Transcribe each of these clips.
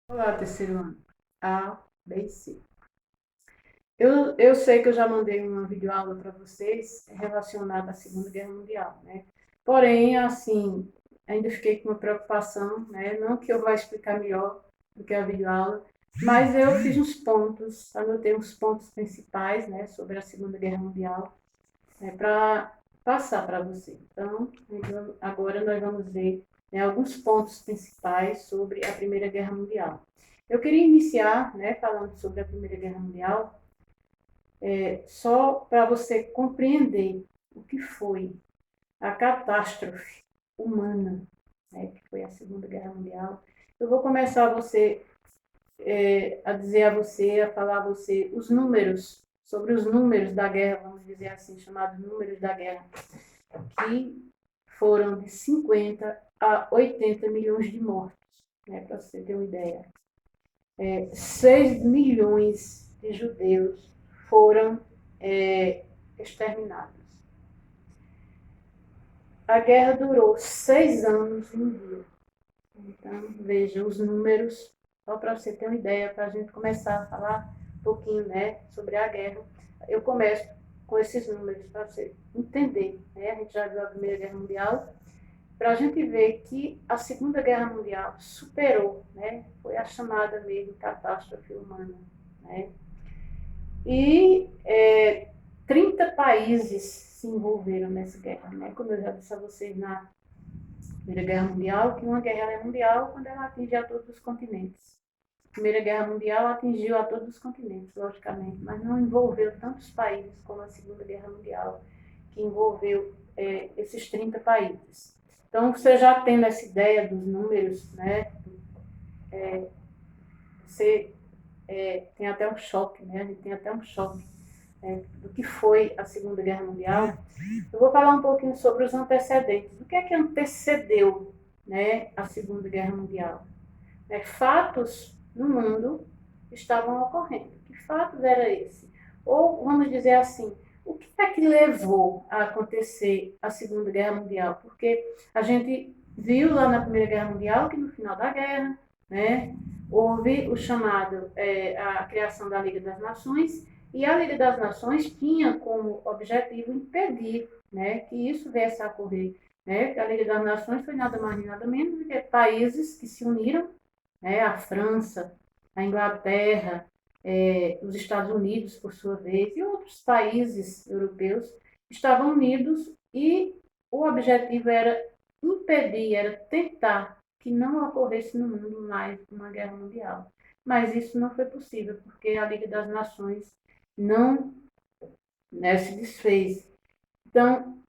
Olá, terceiro ano. A, B e C. Eu sei que eu já mandei uma videoaula para vocês relacionada à Segunda Guerra Mundial, né? Porém, assim, ainda fiquei com uma preocupação, né? Não que eu vá explicar melhor do que a videoaula, mas eu fiz uns pontos, anotei uns pontos principais, né, sobre a Segunda Guerra Mundial, né, para passar para você. Então, agora nós vamos ver, né, alguns pontos principais sobre a Primeira Guerra Mundial. Eu queria iniciar, né, falando sobre a Primeira Guerra Mundial, só para você compreender o que foi a catástrofe humana, né, que foi a Segunda Guerra Mundial. Eu vou começar a dizer a você, a falar a você os números, sobre os números da guerra, vamos dizer assim, chamados números da guerra, que foram de 50 a 80 milhões de mortos, né, para você ter uma ideia. 6 milhões de judeus foram exterminados. A guerra durou 6 anos e um dia. Então, veja os números, só para você ter uma ideia, para a gente começar a falar um pouquinho, né, sobre a guerra. Eu começo com esses números para você entender, né? A gente já viu a Primeira Guerra Mundial, para a gente ver que a Segunda Guerra Mundial superou, né? Foi a chamada mesmo catástrofe humana, né? E 30 países se envolveram nessa guerra, né? Como eu já disse a vocês na Primeira Guerra Mundial, que uma guerra é mundial quando ela atinge a todos os continentes. A Primeira Guerra Mundial atingiu a todos os continentes, logicamente, mas não envolveu tantos países como a Segunda Guerra Mundial, que envolveu esses 30 países. Então, você já tendo essa ideia dos números, né, você tem até um choque, né? A gente tem até um choque do que foi a Segunda Guerra Mundial. Eu vou falar um pouquinho sobre os antecedentes. O que é que antecedeu, né, a Segunda Guerra Mundial? Fatos no mundo estavam ocorrendo. Que fatos era esse? Ou, vamos dizer assim, o que é que levou a acontecer a Segunda Guerra Mundial? Porque a gente viu lá na Primeira Guerra Mundial que no final da guerra, né, houve o chamado, a criação da Liga das Nações, e a Liga das Nações tinha como objetivo impedir, né, que isso viesse a ocorrer. Né? A Liga das Nações foi nada mais nada menos do que países que se uniram, né? A França, a Inglaterra, os Estados Unidos, por sua vez, e outros países europeus estavam unidos e o objetivo era impedir, era tentar que não ocorresse no mundo mais uma guerra mundial. Mas isso não foi possível, porque a Liga das Nações não, né, se desfez. Então,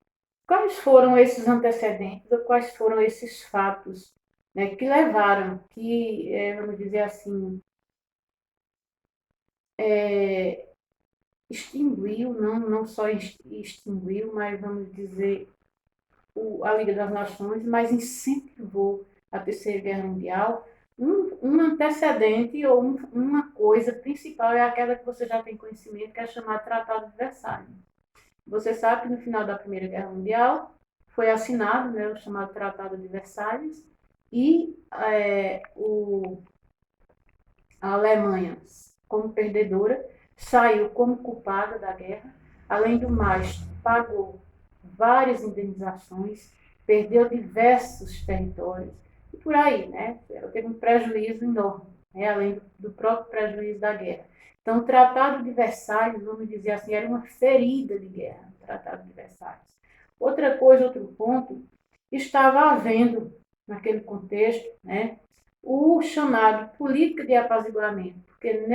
quais foram esses antecedentes, ou quais foram esses fatos, né, que levaram, que, vamos dizer assim, extinguiu, não só extinguiu, mas vamos dizer, a Liga das Nações, mas incentivou a Terceira Guerra Mundial. Um antecedente ou uma coisa principal é aquela que você já tem conhecimento, que é chamada Tratado de Versalhes. Você sabe que no final da Primeira Guerra Mundial foi assinado, né, o chamado Tratado de Versalhes, e a Alemanha, como perdedora, saiu como culpada da guerra. Além do mais, pagou várias indenizações, perdeu diversos territórios e por aí, né? Ela teve um prejuízo enorme, né? Além do próprio prejuízo da guerra. Então, o Tratado de Versalhes, vamos dizer assim, era uma ferida de guerra, o Tratado de Versalhes. Outra coisa, outro ponto, estava havendo, naquele contexto, né, o chamado política de apaziguamento, porque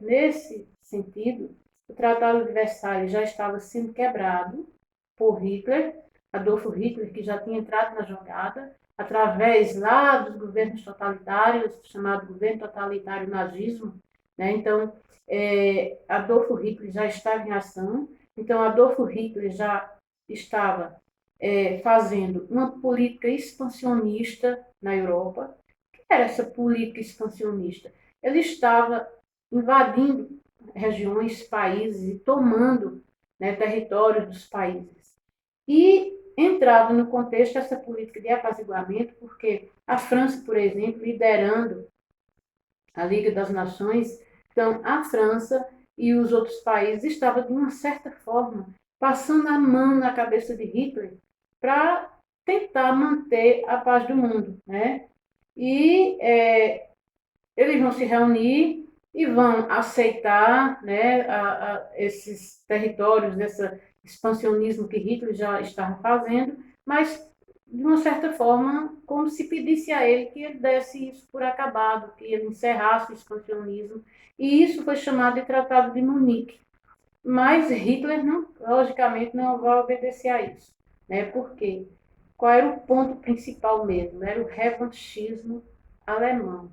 nesse sentido, o Tratado de Versalhes já estava sendo quebrado por Hitler, Adolfo Hitler, que já tinha entrado na jogada, através lá dos governos totalitários, chamado governo totalitário nazismo, né? Então, Adolfo Hitler já estava em ação, então Adolfo Hitler já estava fazendo uma política expansionista na Europa. O que era essa política expansionista? Ele estava invadindo regiões, países e tomando, né, territórios dos países. E entrava no contexto essa política de apaziguamento, porque a França, por exemplo, liderando a Liga das Nações, então a França e os outros países estavam, de uma certa forma, passando a mão na cabeça de Hitler para tentar manter a paz do mundo, né? E eles vão se reunir e vão aceitar, né, esses territórios, desse expansionismo que Hitler já estava fazendo, mas de uma certa forma, como se pedisse a ele que ele desse isso por acabado, que ele encerrasse o expansionismo, e isso foi chamado de Tratado de Munique. Mas Hitler, não, logicamente, não vai obedecer a isso. Né? Por quê? Qual era o ponto principal mesmo? Era o revanchismo alemão.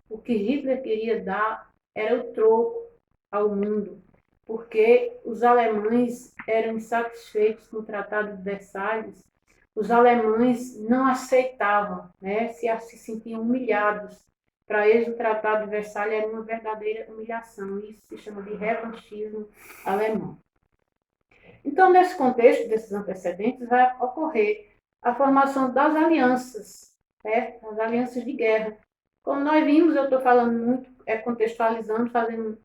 O que Hitler queria dar era o troco ao mundo, porque os alemães eram insatisfeitos com o Tratado de Versalhes, os alemães não aceitavam, né, se sentiam humilhados. Para eles, o Tratado de Versalhes era uma verdadeira humilhação. Isso se chama de revanchismo alemão. Então, nesse contexto desses antecedentes, vai ocorrer a formação das alianças, né, as alianças de guerra. Como nós vimos, eu estou falando muito, contextualizando, fazendo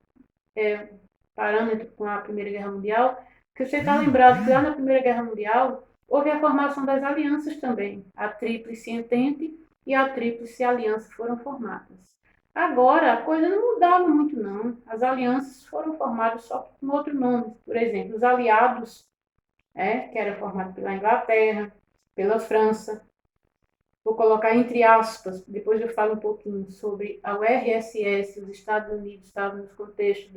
parâmetro com a Primeira Guerra Mundial, que você está lembrado que lá na Primeira Guerra Mundial houve a formação das alianças também. A Tríplice Entente e a Tríplice Aliança foram formadas. Agora, a coisa não mudava muito, não. As alianças foram formadas só com outro nome. Por exemplo, os aliados, que era formado pela Inglaterra, pela França. Vou colocar entre aspas, depois eu falo um pouquinho sobre a URSS, os Estados Unidos estavam no contexto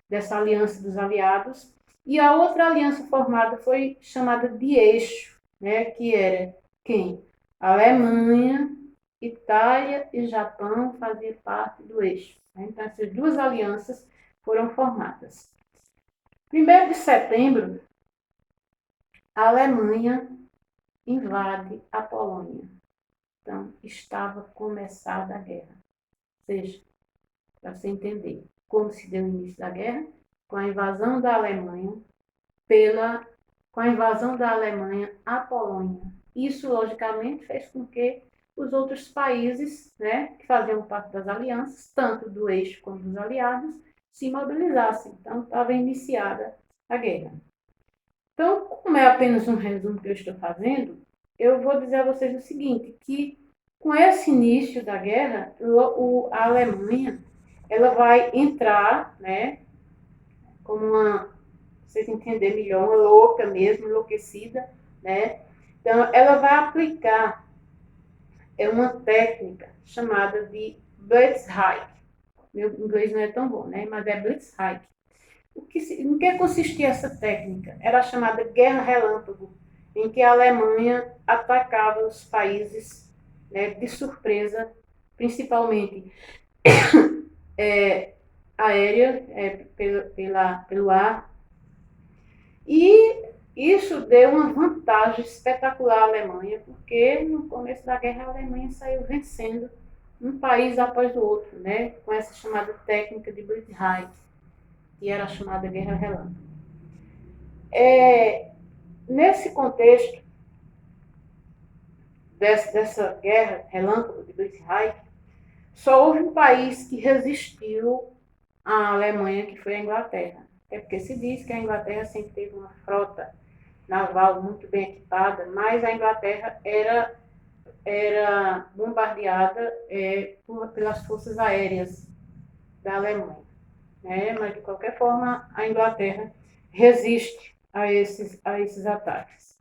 dessa aliança dos aliados. E a outra aliança formada foi chamada de eixo, né, que era quem? A Alemanha, Itália e Japão faziam parte do eixo. Né? Então, essas duas alianças foram formadas. 1º de setembro, a Alemanha invade a Polônia. Então, estava começada a guerra. Ou seja, para você entender como se deu o início da guerra, com a invasão da Alemanha à Polônia. Isso, logicamente, fez com que os outros países, né, que faziam parte das alianças, tanto do eixo como dos aliados, se mobilizassem. Então, estava iniciada a guerra. Então, como é apenas um resumo que eu estou fazendo, eu vou dizer a vocês o seguinte, que com esse início da guerra, a Alemanha ela vai entrar, né, como uma, vocês entenderem melhor, uma louca mesmo, enlouquecida, né? Então, ela vai aplicar uma técnica chamada de Blitzkrieg. Meu inglês não é tão bom, né? Mas é Blitzkrieg. Em que consistia essa técnica? Era a chamada Guerra Relâmpago, em que a Alemanha atacava os países, né, de surpresa, principalmente aérea, pelo ar. E isso deu uma vantagem espetacular à Alemanha, porque no começo da guerra a Alemanha saiu vencendo um país após o outro, né, com essa chamada técnica de Blitzkrieg, que era a chamada Guerra Relâmpago. Nesse contexto dessa guerra relâmpago de Blitzkrieg, só houve um país que resistiu à Alemanha, que foi a Inglaterra. É porque se diz que a Inglaterra sempre teve uma frota naval muito bem equipada, mas a Inglaterra era bombardeada pelas forças aéreas da Alemanha. Né? Mas, de qualquer forma, a Inglaterra resiste a esses ataques.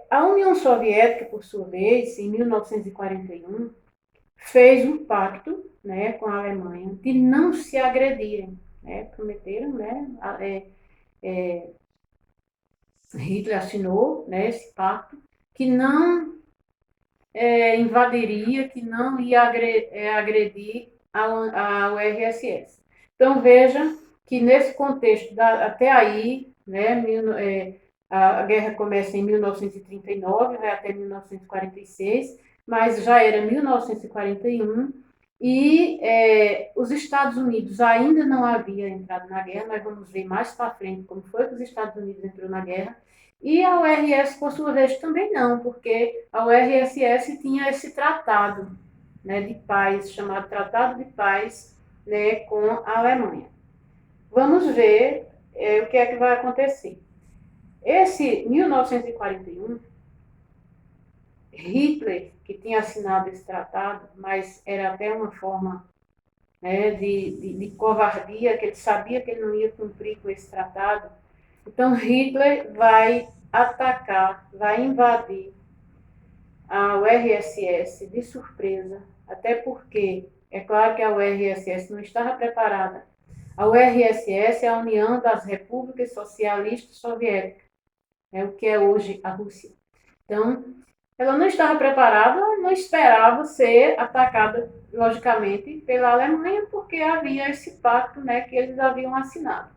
A União Soviética, por sua vez, em 1941, fez um pacto, né, com a Alemanha de não se agredirem. Né? Prometeram, né, Hitler assinou, né, esse pacto, que não invadiria, que não ia agredir a URSS. Então, veja que nesse contexto, até aí, né, a guerra começa em 1939, vai até 1946, mas já era 1941, e os Estados Unidos ainda não haviam entrado na guerra, nós vamos ver mais para frente como foi que os Estados Unidos entrou na guerra, e a URSS, por sua vez, também não, porque a URSS tinha esse tratado, né, de paz, chamado Tratado de Paz, né, com a Alemanha. Vamos ver o que é que vai acontecer. Esse 1941, Hitler, que tinha assinado esse tratado, mas era até uma forma, né, de covardia, que ele sabia que ele não ia cumprir com esse tratado. Então Hitler vai atacar, vai invadir a URSS de surpresa, até porque é claro que a URSS não estava preparada. A URSS é a União das Repúblicas Socialistas Soviéticas, o que é hoje a Rússia. Então, ela não estava preparada, não esperava ser atacada, logicamente, pela Alemanha, porque havia esse pacto, né, que eles haviam assinado.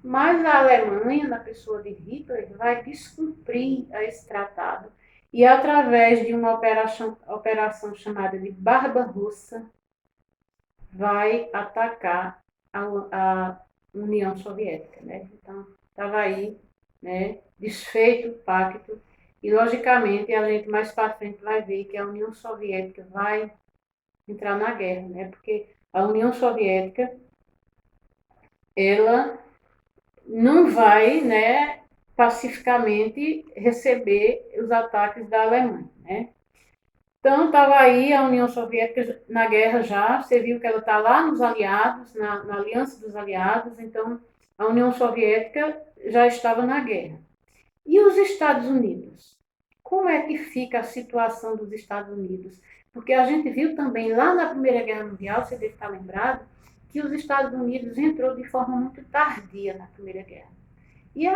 Mas a Alemanha, na pessoa de Hitler, vai descumprir esse tratado e, através de uma operação chamada de Barbarossa, vai atacar a União Soviética, né? Então, estava aí, né, desfeito o pacto e, logicamente, a gente mais para frente vai ver que a União Soviética vai entrar na guerra, né? Porque a União Soviética, ela não vai, né, pacificamente receber os ataques da Alemanha, né? Então, estava aí a União Soviética na guerra já, você viu que ela está lá nos aliados, na aliança dos aliados, então a União Soviética já estava na guerra. E os Estados Unidos? Como é que fica a situação dos Estados Unidos? Porque a gente viu também lá na Primeira Guerra Mundial, você deve estar lembrado, que os Estados Unidos entrou de forma muito tardia na Primeira Guerra. E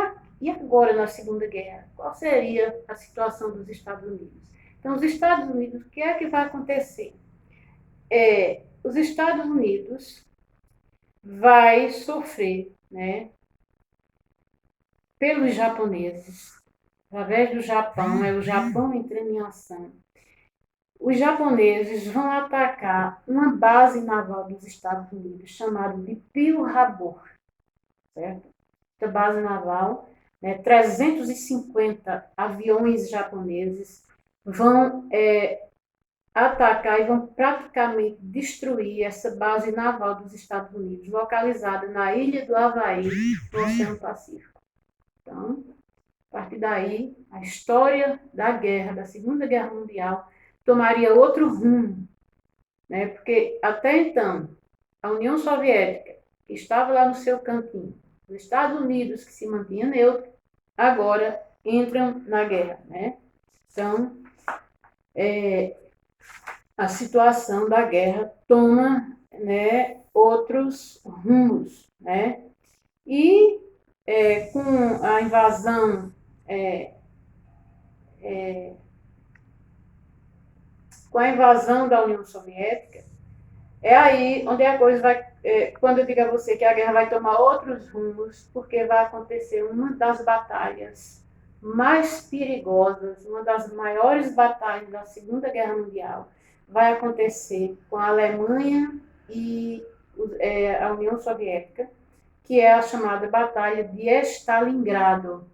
agora, na Segunda Guerra, qual seria a situação dos Estados Unidos? Então, os Estados Unidos, o que é que vai acontecer? Os Estados Unidos vai sofrer, né, pelos japoneses, através do Japão, o Japão entrando em ação. Os japoneses vão atacar uma base naval dos Estados Unidos, chamada de Pearl Harbor, certo? Essa base naval, né, 350 aviões japoneses vão atacar e vão praticamente destruir essa base naval dos Estados Unidos, localizada na ilha do Havaí, no Oceano Pacífico. Então, a partir daí, a história da guerra, da Segunda Guerra Mundial, tomaria outro rumo, né? Porque até então, a União Soviética, que estava lá no seu cantinho, os Estados Unidos, que se mantinha neutro, agora entram na guerra, né? Então, a situação da guerra toma, né, outros rumos, né? E com a invasão da União Soviética, é aí onde a coisa vai, quando eu digo a você que a guerra vai tomar outros rumos, porque vai acontecer uma das batalhas mais perigosas, uma das maiores batalhas da Segunda Guerra Mundial, vai acontecer com a Alemanha e a União Soviética, que é a chamada Batalha de Stalingrado.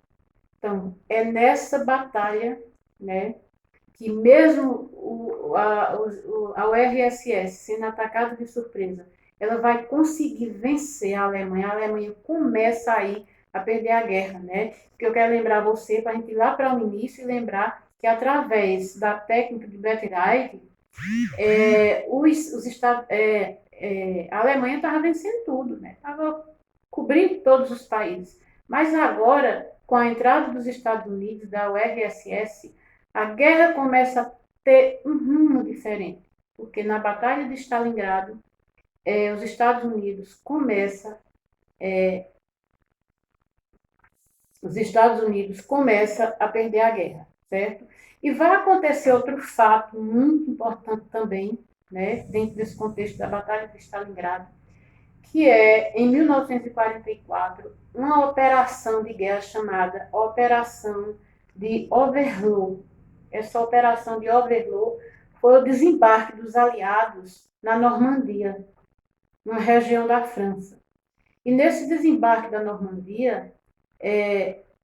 Então, é nessa batalha, né, que mesmo a URSS sendo atacada de surpresa, ela vai conseguir vencer a Alemanha. A Alemanha começa aí a perder a guerra, né? Porque eu quero lembrar você, para a gente ir lá para o início e lembrar que através da técnica de Blackwright, a Alemanha estava vencendo tudo, né? Estava cobrindo todos os países. Mas agora, com a entrada dos Estados Unidos, da URSS, a guerra começa a ter um rumo diferente, porque na Batalha de Stalingrado, os Estados Unidos começam a perder a guerra, certo? E vai acontecer outro fato muito importante também, né, dentro desse contexto da Batalha de Stalingrado, que é, em 1944, uma operação de guerra chamada Operação de Overlord. Essa operação de Overlord foi o desembarque dos aliados na Normandia, uma região da França. E nesse desembarque da Normandia,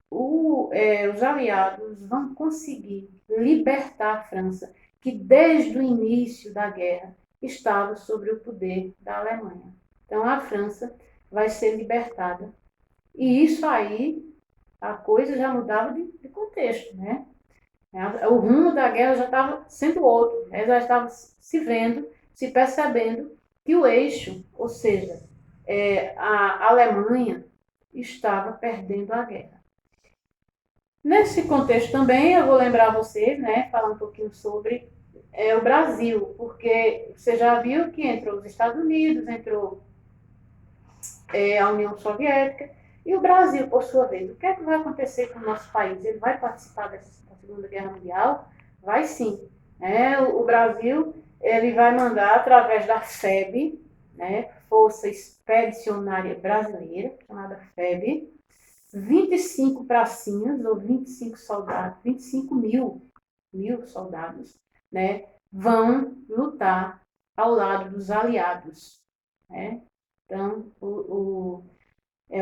os aliados vão conseguir libertar a França que desde o início da guerra estava sob o poder da Alemanha. Então a França vai ser libertada. E isso aí, a coisa já mudava de contexto, né? O rumo da guerra já estava sendo outro, né? Já estava se vendo, se percebendo que o eixo, ou seja, a Alemanha, estava perdendo a guerra. Nesse contexto também, eu vou lembrar vocês, né, falar um pouquinho sobre o Brasil, porque você já viu que entrou os Estados Unidos, entrou a União Soviética, e o Brasil, por sua vez. O que é que vai acontecer com o nosso país? Ele vai participar da Segunda Guerra Mundial? Vai sim. O Brasil ele vai mandar, através da FEB, né, Força Expedicionária Brasileira, chamada FEB, 25 pracinhas, ou 25 soldados, 25 mil soldados, né, vão lutar ao lado dos aliados. Né? Então, o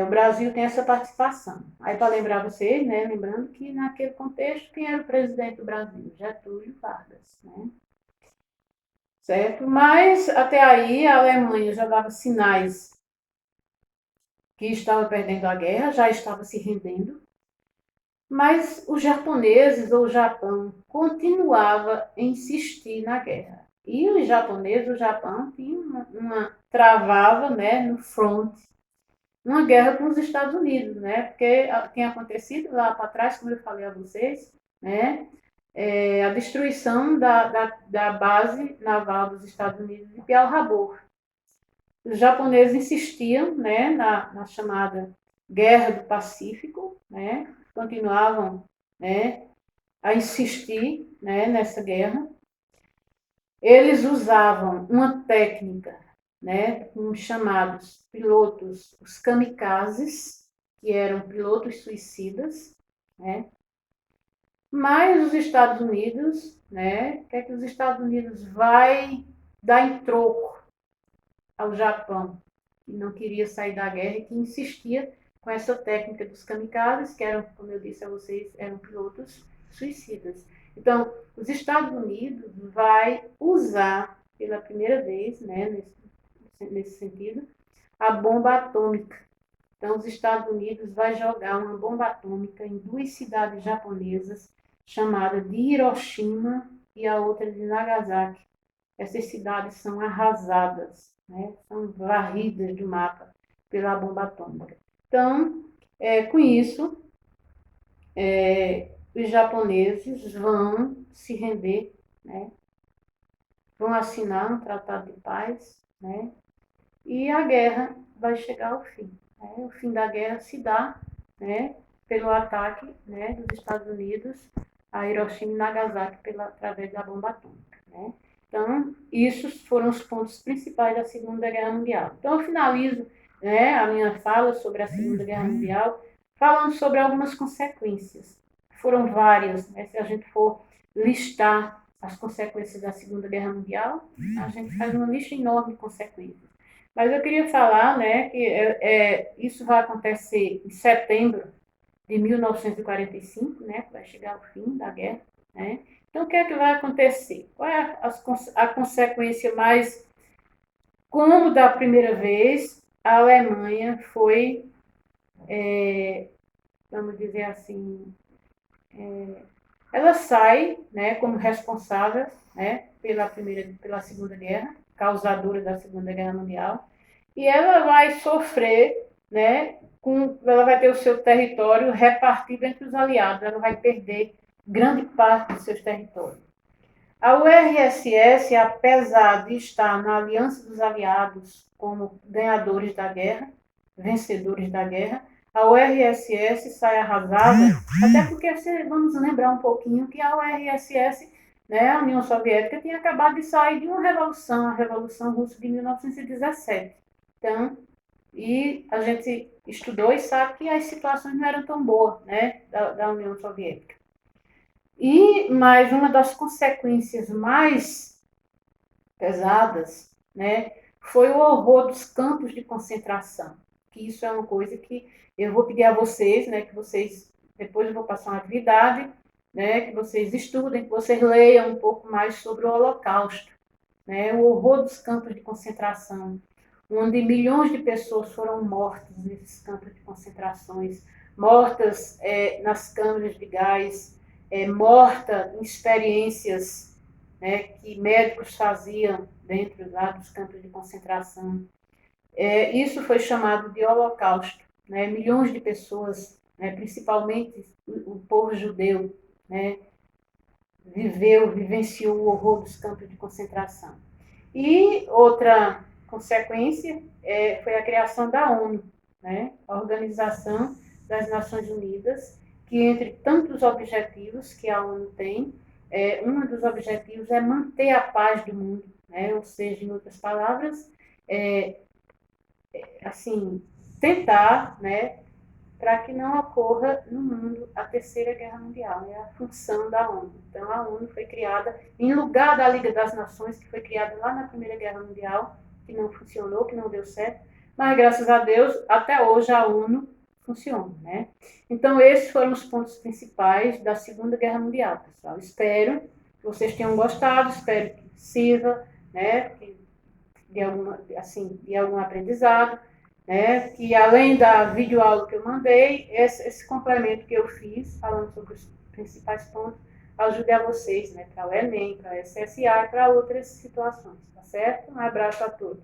Brasil tem essa participação. Aí, para lembrar vocês, né, lembrando que naquele contexto, quem era o presidente do Brasil? Getúlio Vargas. Né? Certo? Mas, até aí, a Alemanha já dava sinais que estava perdendo a guerra, já estava se rendendo, mas os japoneses, ou o Japão, continuava a insistir na guerra. E os japoneses, o Japão, tinha travava, né, no front, uma guerra com os Estados Unidos, né, porque tinha acontecido lá para trás, como eu falei a vocês, né, a destruição da base naval dos Estados Unidos de Pearl Harbor. Os japoneses insistiam, né, na chamada Guerra do Pacífico, né, continuavam, né, a insistir, né, nessa guerra. Eles usavam uma técnica, né, com chamados pilotos, os kamikazes, que eram pilotos suicidas, né. Mas os Estados Unidos, né, o que é que os Estados Unidos vai dar em troco ao Japão, que não queria sair da guerra e que insistia com essa técnica dos kamikazes, que eram, como eu disse a vocês, eram pilotos suicidas. Então, os Estados Unidos vai usar pela primeira vez, né, nesse sentido, a bomba atômica. Então, os Estados Unidos vai jogar uma bomba atômica em duas cidades japonesas, chamada de Hiroshima e a outra de Nagasaki. Essas cidades são arrasadas, né? São varridas do mapa pela bomba atômica. Então, com isso, os japoneses vão se render, né? Vão assinar um tratado de paz, né? E a guerra vai chegar ao fim. Né? O fim da guerra se dá, né, pelo ataque, né, dos Estados Unidos a Hiroshima e Nagasaki através da bomba atômica. Né? Então, isso foram os pontos principais da Segunda Guerra Mundial. Então, eu finalizo, né, a minha fala sobre a Segunda Guerra Mundial falando sobre algumas consequências. Foram várias, né? Se a gente for listar as consequências da Segunda Guerra Mundial, a gente faz uma lista enorme de consequências. Mas eu queria falar, né, que isso vai acontecer em setembro de 1945, né, que vai chegar ao fim da guerra, né? Então, o que é que vai acontecer? Qual é a consequência mais... Como da primeira vez, a Alemanha foi, vamos dizer assim, ela sai, né, como responsável, né, pela Segunda Guerra, causadora da Segunda Guerra Mundial, e ela vai sofrer, né, ela vai ter o seu território repartido entre os aliados, ela vai perder grande parte dos seus territórios. A URSS, apesar de estar na Aliança dos Aliados como ganhadores da guerra, vencedores da guerra, a URSS sai arrasada, até porque vamos lembrar um pouquinho que a URSS, né, a União Soviética, tinha acabado de sair de uma revolução, a Revolução Russa de 1917. Então, e a gente estudou e sabe que as situações não eram tão boas, né, da União Soviética. E mais uma das consequências mais pesadas, né, foi o horror dos campos de concentração. Que isso é uma coisa que eu vou pedir a vocês, né, que vocês, depois eu vou passar uma atividade, né, que vocês estudem, que vocês leiam um pouco mais sobre o Holocausto, né, o horror dos campos de concentração, onde milhões de pessoas foram mortas nesses campos de concentrações, mortas nas câmaras de gás, morta em experiências, né, que médicos faziam dentro lá dos campos de concentração. Isso foi chamado de Holocausto. Né? Milhões de pessoas, né, principalmente o povo judeu, né, vivenciou o horror dos campos de concentração. E outra consequência foi a criação da ONU, né, a Organização das Nações Unidas, que entre tantos objetivos que a ONU tem, um dos objetivos é manter a paz do mundo, né, ou seja, em outras palavras, assim, tentar, né, para que não ocorra no mundo a Terceira Guerra Mundial. É a função da ONU. Então, a ONU foi criada em lugar da Liga das Nações, que foi criada lá na Primeira Guerra Mundial, que não funcionou, que não deu certo, mas, graças a Deus, até hoje a ONU funciona, né? Então, esses foram os pontos principais da Segunda Guerra Mundial, pessoal. Espero que vocês tenham gostado, espero que sirva, né, de algum aprendizado, né? Que além da videoaula que eu mandei, esse complemento que eu fiz, falando sobre os principais pontos, ajude a vocês, né? Para o Enem, para a SSA e para outras situações, tá certo? Um abraço a todos.